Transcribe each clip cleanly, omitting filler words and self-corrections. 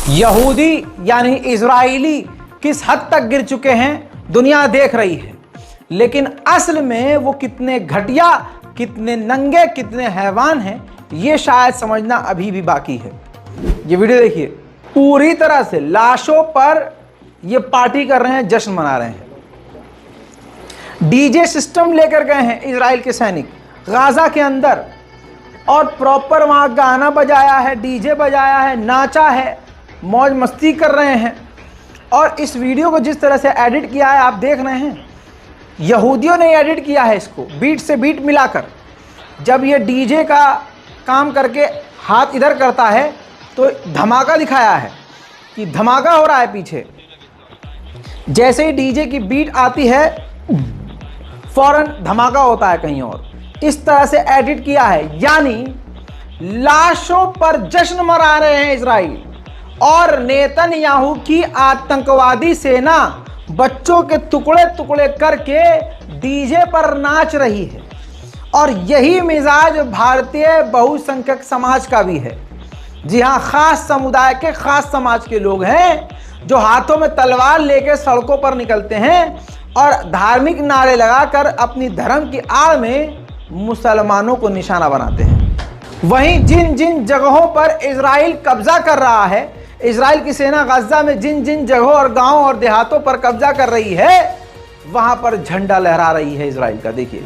यहूदी यानी इजराइली किस हद तक गिर चुके हैं दुनिया देख रही है, लेकिन असल में वो कितने घटिया, कितने नंगे, कितने हैवान हैं, ये शायद समझना अभी भी बाकी है। ये वीडियो देखिए, पूरी तरह से लाशों पर ये पार्टी कर रहे हैं, जश्न मना रहे हैं। डीजे सिस्टम लेकर गए हैं इजराइल के सैनिक गाजा के अंदर और प्रॉपर वहां गाना बजाया है, डीजे बजाया है, नाचा है, मौज मस्ती कर रहे हैं। और इस वीडियो को जिस तरह से एडिट किया है आप देख रहे हैं, यहूदियों ने एडिट किया है इसको बीट से बीट मिलाकर। जब ये डीजे का काम करके हाथ इधर करता है तो धमाका दिखाया है कि धमाका हो रहा है पीछे। जैसे ही डीजे की बीट आती है फौरन धमाका होता है कहीं और। इस तरह से एडिट किया है, यानी लाशों पर जश्न मना रहे हैं इजराइल और नेतन्याहू की आतंकवादी सेना बच्चों के टुकड़े टुकड़े करके डीजे पर नाच रही है। और यही मिजाज भारतीय बहुसंख्यक समाज का भी है। जी हाँ, खास समुदाय के, खास समाज के लोग हैं जो हाथों में तलवार लेकर सड़कों पर निकलते हैं और धार्मिक नारे लगाकर अपनी धर्म की आड़ में मुसलमानों को निशाना बनाते हैं। वहीं जिन जिन जगहों पर इजराइल कब्जा कर रहा है, इजराइल की सेना गाजा में जिन जिन जगहों और गांवों और देहातों पर कब्जा कर रही है, वहां पर झंडा लहरा रही है इजराइल का। देखिए,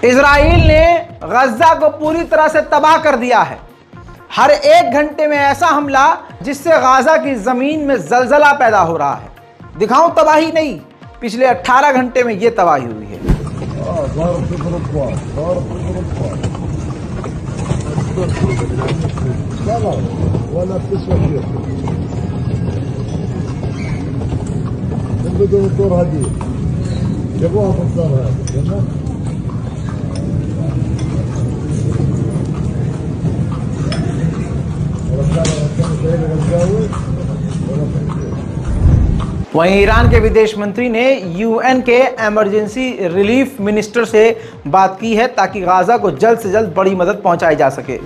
इजराइल ने गजा को पूरी तरह से तबाह कर दिया है। हर एक घंटे में ऐसा हमला जिससे गाजा की जमीन में जलजला पैदा हो रहा है। दिखाऊं तबाही नहीं, पिछले 18 घंटे में यह तबाही हुई है। वहीं ईरान के विदेश मंत्री ने यूएन के इमरजेंसी रिलीफ मिनिस्टर से बात की है ताकि गाजा को जल्द से जल्द बड़ी मदद पहुंचाई जा सके।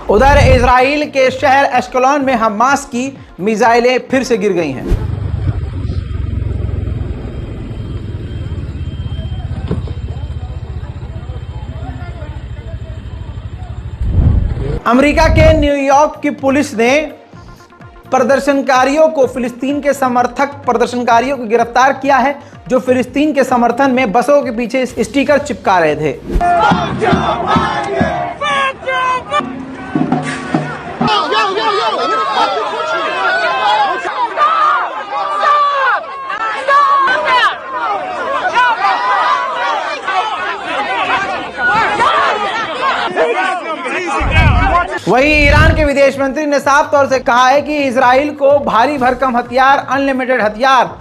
उधर इजराइल के शहर एश्कलोन में हमास की मिसाइलें फिर से गिर गई हैं। अमेरिका के न्यूयॉर्क की पुलिस ने प्रदर्शनकारियों को, फिलिस्तीन के समर्थक प्रदर्शनकारियों को गिरफ्तार किया है जो फिलिस्तीन के समर्थन में बसों के पीछे स्टिकर चिपका रहे थे। वहीं ईरान के विदेश मंत्री ने साफ तौर से कहा है कि इजराइल को भारी भरकम हथियार, अनलिमिटेड हथियार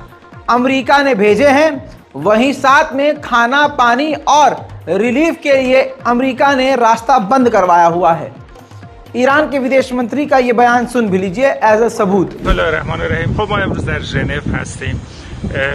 अमेरिका ने भेजे हैं। वहीं साथ में खाना, पानी और रिलीफ के लिए अमेरिका ने रास्ता बंद करवाया हुआ है। ईरान के विदेश मंत्री का ये बयान सुन भी लीजिए एज अ सबूत।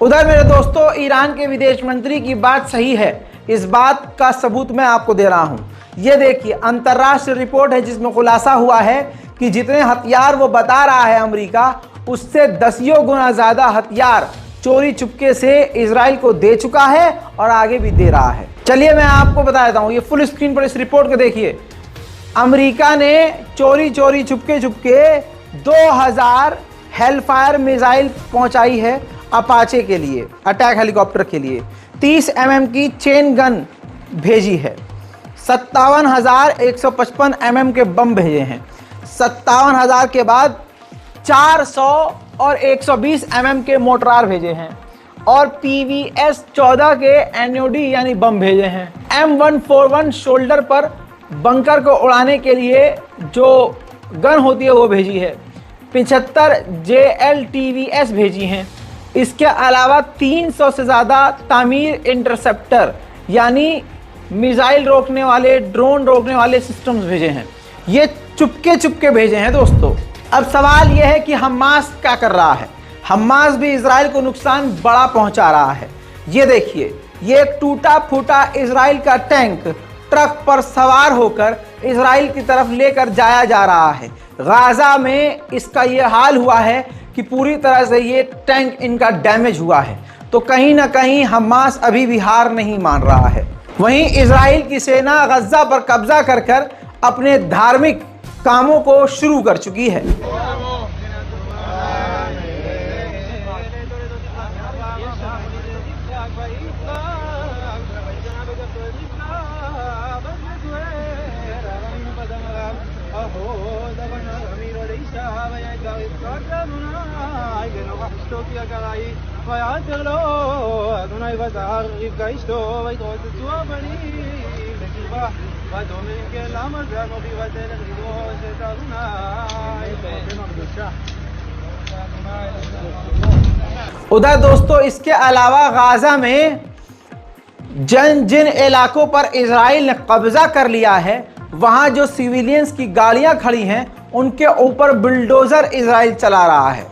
उधर मेरे दोस्तों, ईरान के विदेश मंत्री की बात सही है। इस बात का सबूत मैं आपको दे रहा हूं। ये देखिए, अंतर्राष्ट्रीय रिपोर्ट है जिसमें खुलासा हुआ है कि जितने हथियार वो बता रहा है अमेरिका, उससे 10 गुना ज्यादा हथियार चोरी चुपके से इजराइल को दे चुका है और आगे भी दे रहा है। चलिए मैं आपको बता देता हूं, ये फुल स्क्रीन पर इस रिपोर्ट को देखिए। अमेरिका ने चोरी चुपके 2000 हेलफायर मिसाइल पहुंचाई है अपाचे के लिए, अटैक हेलीकॉप्टर के लिए। 30 mm की चेन गन भेजी है। 57,155 mm के बम भेजे हैं। 57,000 के बाद 400 और 120 mm के मोटरार भेजे हैं और PVS-14 के NOD यानी बम भेजे हैं। M141 शोल्डर पर बंकर को उड़ाने के लिए जो गन होती है वो भेजी है। 75 JLTVS भेजी हैं। इसके अलावा 300 से ज़्यादा तामीर इंटरसेप्टर यानी मिसाइल रोकने वाले, ड्रोन रोकने वाले सिस्टम्स भेजे हैं। ये चुपके भेजे हैं दोस्तों। अब सवाल यह है कि हमास क्या कर रहा है। हमास भी इजराइल को नुकसान बड़ा पहुंचा रहा है। ये देखिए, ये टूटा फूटा इजराइल का टैंक ट्रक पर सवार होकर इजराइल की तरफ लेकर जाया जा रहा है। गाजा में इसका ये हाल हुआ है कि पूरी तरह से ये टैंक इनका डैमेज हुआ है। तो कहीं ना कहीं हमास अभी भी हार नहीं मान रहा है। वहीं इजराइल की सेना गजा पर कब्जा कर अपने धार्मिक कामों को शुरू कर चुकी है। उधर दोस्तों इसके अलावा गाजा में जिन इलाकों पर इजराइल ने कब्जा कर लिया है, वहां जो सिविलियंस की गाड़ियां खड़ी हैं उनके ऊपर बुलडोजर इजराइल चला रहा है।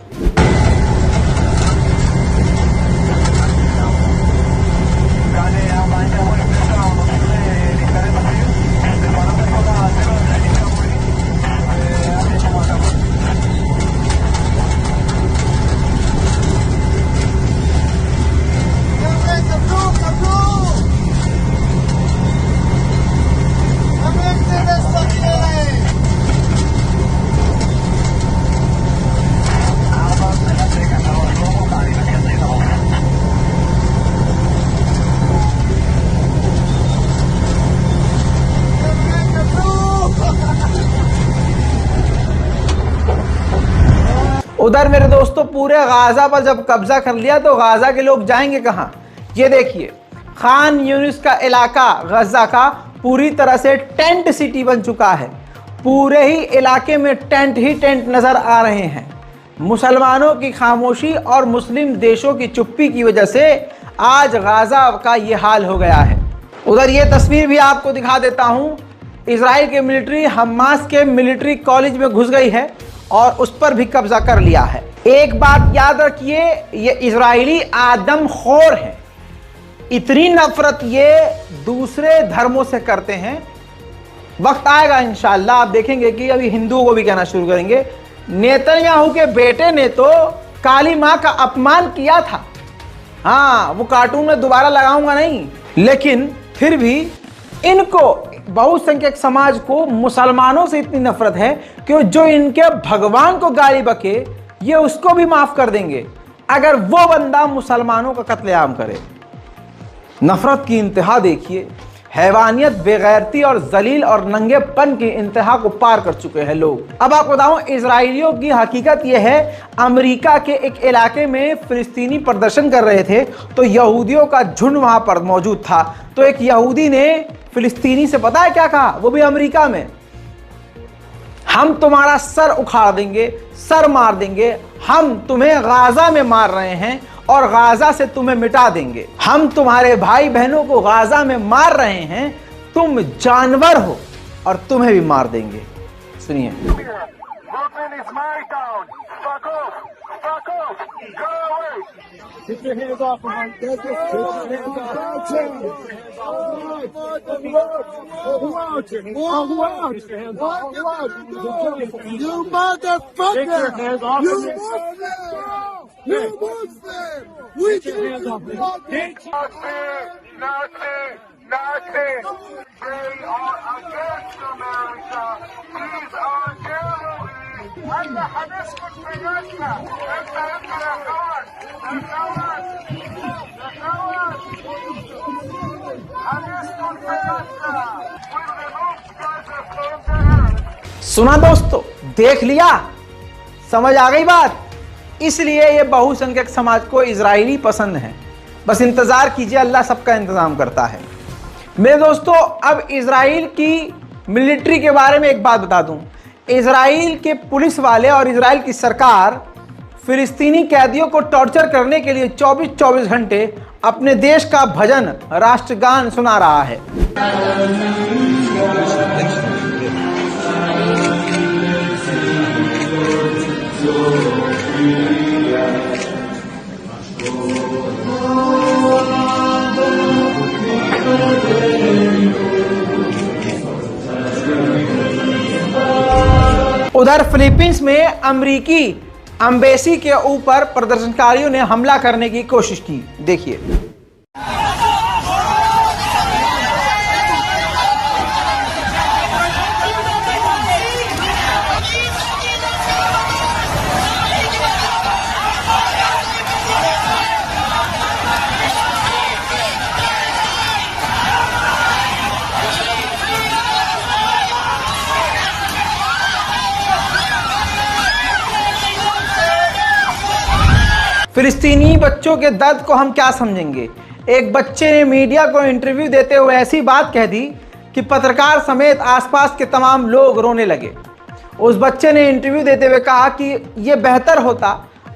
उधर मेरे दोस्तों पूरे गाजा पर जब कब्जा कर लिया तो गाजा के लोग जाएंगे कहां। ये देखिए, खान यूनिस का इलाका गजा का पूरी तरह से टेंट सिटी बन चुका है। पूरे ही इलाके में टेंट ही टेंट नजर आ रहे हैं। मुसलमानों की खामोशी और मुस्लिम देशों की चुप्पी की वजह से आज गाजा का ये हाल हो गया है। उधर ये तस्वीर भी आपको दिखा देता हूं। इजराइल के मिलिट्री हमास के मिलिट्री कॉलेज में घुस गई है और उस पर भी कब्जा कर लिया है। एक बात याद रखिए, ये इजरायली आदमखोर हैं। इतनी नफरत ये दूसरे धर्मों से करते हैं। वक्त आएगा इंशाअल्लाह, आप देखेंगे कि अभी हिंदुओं को भी कहना शुरू करेंगे। नेतन्याहू के बेटे ने तो काली मां का अपमान किया था। हाँ, वो कार्टून में दोबारा लगाऊंगा नहीं, लेकिन फिर भी इनको बहुसंख्यक समाज को मुसलमानों से इतनी नफरत है कि जो इनके भगवान को गाली बके ये उसको भी माफ कर देंगे अगर वो बंदा मुसलमानों का कत्लेआम करे। नफरत की इंतहा देखिए। हैवानियत, बेगैरती और जलील और नंगेपन की इंतहा को पार कर चुके हैं लोग। अब आपको बताऊं, इजरायलियों की हकीकत यह है, अमेरिका के एक इलाके में फिलिस्तीनी प्रदर्शन कर रहे थे तो यहूदियों का झुंड वहां पर मौजूद था। तो एक यहूदी ने फिलिस्तीनी से पता है क्या कहा, वो भी अमेरिका में, हम तुम्हारा सर उखाड़ देंगे, सर मार देंगे। हम तुम्हें गाजा में मार रहे हैं और गाजा से तुम्हें मिटा देंगे। हम तुम्हारे भाई बहनों को गाजा में मार रहे हैं, तुम जानवर हो और तुम्हें भी मार देंगे। सुनिए। Get your hands off of him. Get your hands off. Who out you? Who out? Get your hands off. Who out? You motherfucker! Get your hands off. You Muslim! You Muslim! Get your hands off me. Bitch. Nothing. They are against America. These are terrorists. And the Hamas सुना दोस्तों, देख लिया, समझ आ गई बात। इसलिए ये बहुसंख्यक समाज को इजरायली पसंद है। बस इंतजार कीजिए, अल्लाह सबका इंतजाम करता है। मेरे दोस्तों, अब इजराइल की मिलिट्री के बारे में एक बात बता दूं। इजराइल के पुलिस वाले और इजराइल की सरकार फिलिस्तीनी कैदियों को टॉर्चर करने के लिए 24-24 घंटे अपने देश का भजन, राष्ट्रगान सुना रहा है। उधर फिलीपींस में अमेरिकी एम्बेसी के ऊपर प्रदर्शनकारियों ने हमला करने की कोशिश की। देखिए, फिलिस्तीनी बच्चों के दर्द को हम क्या समझेंगे। एक बच्चे ने मीडिया को इंटरव्यू देते हुए ऐसी बात कह दी कि पत्रकार समेत आसपास के तमाम लोग रोने लगे। उस बच्चे ने इंटरव्यू देते हुए कहा कि यह बेहतर होता,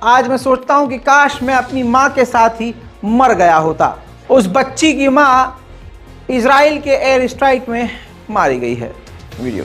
आज मैं सोचता हूं कि काश मैं अपनी मां के साथ ही मर गया होता। उस बच्ची की मां इजराइल के एयर स्ट्राइक में मारी गई है। वीडियो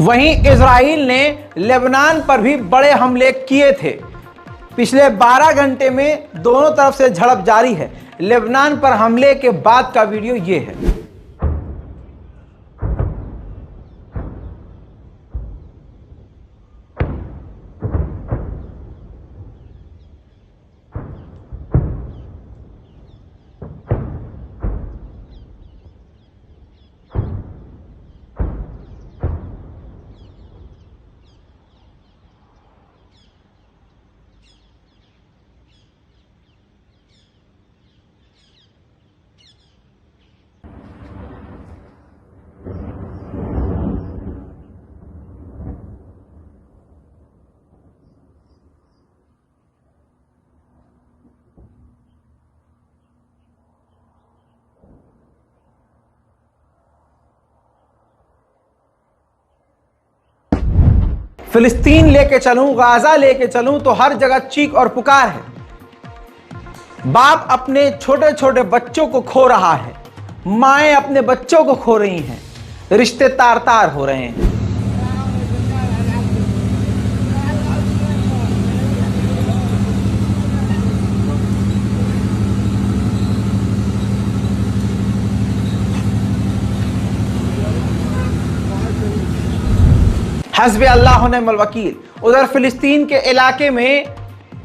वहीं इजराइल ने लेबनान पर भी बड़े हमले किए थे। पिछले 12 घंटे में दोनों तरफ से झड़प जारी है। लेबनान पर हमले के बाद का वीडियो ये है। फिलिस्तीन लेके चलूं, गाजा लेके चलूं तो हर जगह चीख और पुकार है। बाप अपने छोटे छोटे बच्चों को खो रहा है, माएं अपने बच्चों को खो रही हैं, रिश्ते तार तार हो रहे हैं। हस्बी अल्लाह व निअमल वकील। उधर फिलिस्तीन के इलाके में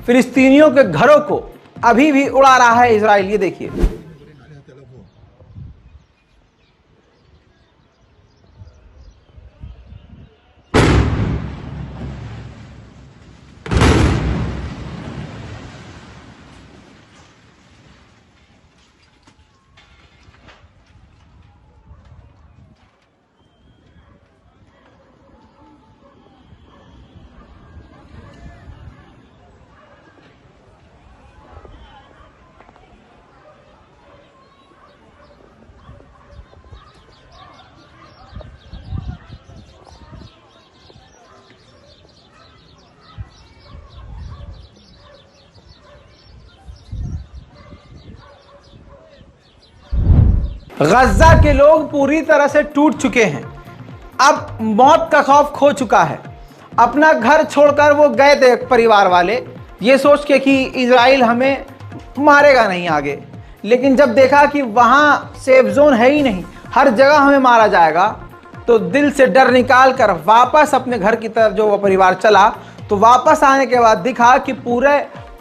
फिलिस्तीनियों के घरों को अभी भी उड़ा रहा है इजराइल। ये देखिए, गज्जा के लोग पूरी तरह से टूट चुके हैं। अब मौत का खौफ खो चुका है। अपना घर छोड़कर वो गए थे परिवार वाले, ये सोच के कि इजराइल हमें मारेगा नहीं आगे, लेकिन जब देखा कि वहाँ सेफ जोन है ही नहीं, हर जगह हमें मारा जाएगा, तो दिल से डर निकाल कर वापस अपने घर की तरफ जो वो परिवार चला। तो वापस आने के बाद दिखा कि पूरे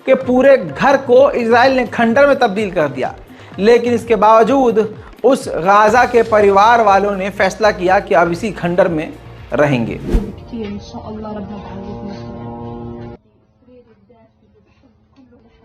के पूरे घर को इजराइल ने खंडर में तब्दील कर दिया। लेकिन इसके बावजूद उस गाजा के परिवार वालों ने फैसला किया कि अब इसी खंडर में रहेंगे।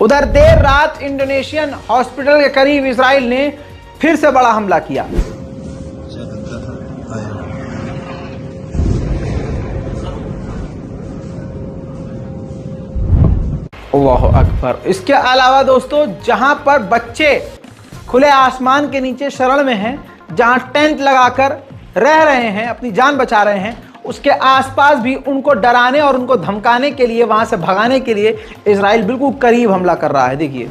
उधर देर रात इंडोनेशियन हॉस्पिटल के करीब इजराइल ने फिर से बड़ा हमला किया। अल्लाहु अकबर। इसके अलावा दोस्तों, जहां पर बच्चे खुले आसमान के नीचे शरण में हैं, जहां टेंट लगाकर रह रहे हैं, अपनी जान बचा रहे हैं, उसके आसपास भी उनको डराने और उनको धमकाने के लिए, वहां से भगाने के लिए इजराइल बिल्कुल करीब हमला कर रहा है। देखिए,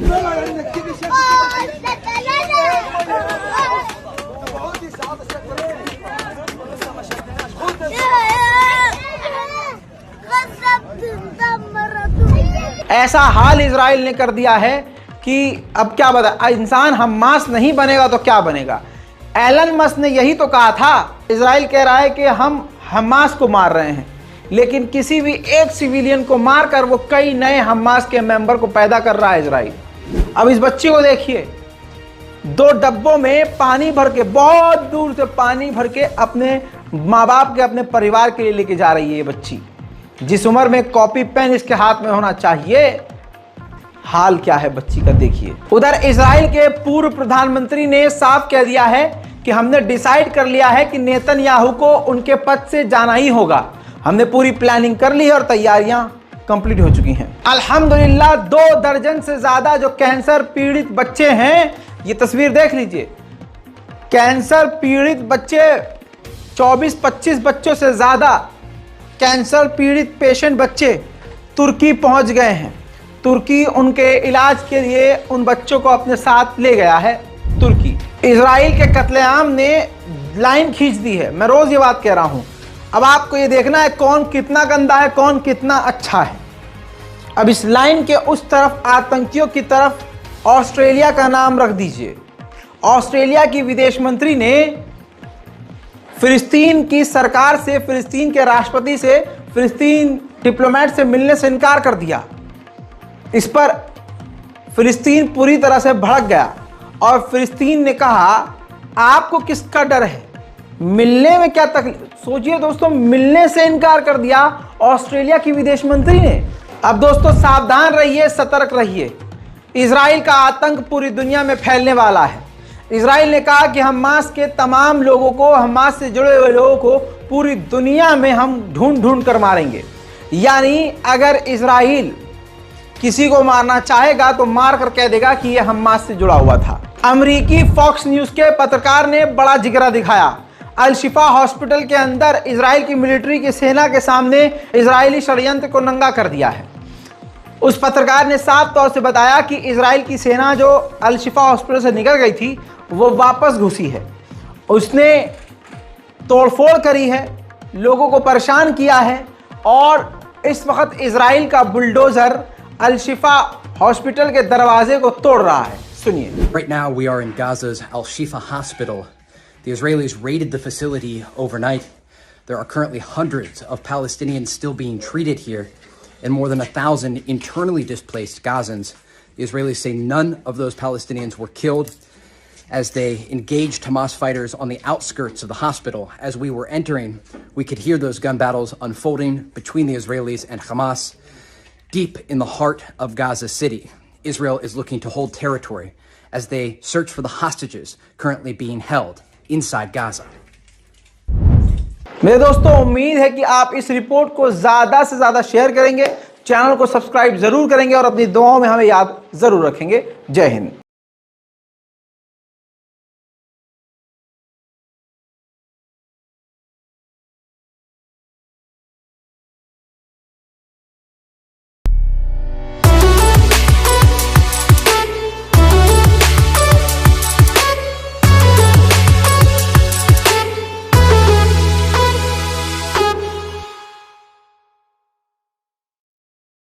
ऐसा हाल इजराइल ने कर दिया है कि अब क्या बता, इंसान हमास नहीं बनेगा तो क्या बनेगा। एलन मस्क ने यही तो कहा था। इजराइल कह रहा है कि हम हमास को मार रहे हैं, लेकिन किसी भी एक सिविलियन को मारकर वो कई नए हमास के मेंबर को पैदा कर रहा है इजराइल। अब इस बच्चे को देखिए, 2 डब्बों में पानी भर के, बहुत दूर से पानी भर के अपने माँ बाप के, अपने परिवार के लिए लेके जा रही है ये बच्ची, जिस उम्र में कॉपी पेन इसके हाथ में होना चाहिए। हाल क्या है बच्ची का देखिए। उधर इजराइल के पूर्व प्रधानमंत्री ने साफ कह दिया है कि हमने डिसाइड कर लिया है कि नेतन्याहू को उनके पद से जाना ही होगा। हमने पूरी प्लानिंग कर ली है और तैयारियां कंप्लीट हो चुकी हैं। अल्हम्दुलिल्लाह 2 दर्जन से ज्यादा जो कैंसर पीड़ित बच्चे हैं, ये तस्वीर देख लीजिए, कैंसर पीड़ित बच्चे 24-25 बच्चों से ज्यादा कैंसर पीड़ित पेशेंट बच्चे तुर्की पहुंच गए हैं। तुर्की उनके इलाज के लिए उन बच्चों को अपने साथ ले गया है। तुर्की इजराइल के कत्लेआम ने लाइन खींच दी है। मैं रोज ये बात कह रहा हूं। अब आपको ये देखना है कौन कितना गंदा है, कौन कितना अच्छा है। अब इस लाइन के उस तरफ आतंकियों की तरफ ऑस्ट्रेलिया का नाम रख दीजिए। ऑस्ट्रेलिया की विदेश मंत्री ने फिलिस्तीन की सरकार से, फिलिस्तीन के राष्ट्रपति से, फिलिस्तीन डिप्लोमेट से मिलने से इनकार कर दिया। इस पर फिलिस्तीन पूरी तरह से भड़क गया और फिलिस्तीन ने कहा, आपको किसका डर है, मिलने में क्या तकलीफ। सोचिए दोस्तों, मिलने से इनकार कर दिया ऑस्ट्रेलिया की विदेश मंत्री ने। अब दोस्तों सावधान रहिए, सतर्क रहिए। इजराइल का आतंक पूरी दुनिया में फैलने वाला है। इजराइल ने कहा कि हमास के तमाम लोगों को, हमास से जुड़े हुए लोगों को पूरी दुनिया में हम ढूंढ ढूंढ कर मारेंगे। यानी अगर इजराइल किसी को मारना चाहेगा तो मार कर कह देगा कि यह हमास से जुड़ा हुआ था। अमेरिकी फॉक्स न्यूज के पत्रकार ने बड़ा जिगरा दिखाया। अल शिफा हॉस्पिटल के अंदर इजराइल की मिलिट्री की सेना के सामने इजरायली षड्यंत्र को नंगा कर दिया है। उस पत्रकार ने साफ तौर से बताया कि इजराइल की सेना जो अल शिफा हॉस्पिटल से निकल गई थी वो वापस घुसी है। उसने तोड़फोड़ करी है, लोगों को परेशान किया है और इस वक्त इजराइल का बुलडोजर अल शिफा हॉस्पिटल के दरवाजे को तोड़ रहा है। सुनिए। Right now we are in Gaza's Al Shifa hospital. The Israelis raided the facility overnight. There are currently hundreds of Palestinians still being treated here and more than 1,000 internally displaced Gazans. The Israelis say none of those Palestinians were killed as they engaged Hamas fighters on the outskirts of the hospital. As we were entering, we could hear those gun battles unfolding between the Israelis and Hamas. Deep in the heart of Gaza City, Israel is looking to hold territory as they search for the hostages currently being held inside Gaza. मेरे दोस्तों, उम्मीद है कि आप इस report को ज़्यादा से ज़्यादा शेयर करेंगे, चैनल को सब्सक्राइब ज़रूर करेंगे और अपनी दुआओं में हमें याद ज़रूर रखेंगे। जय हिंद।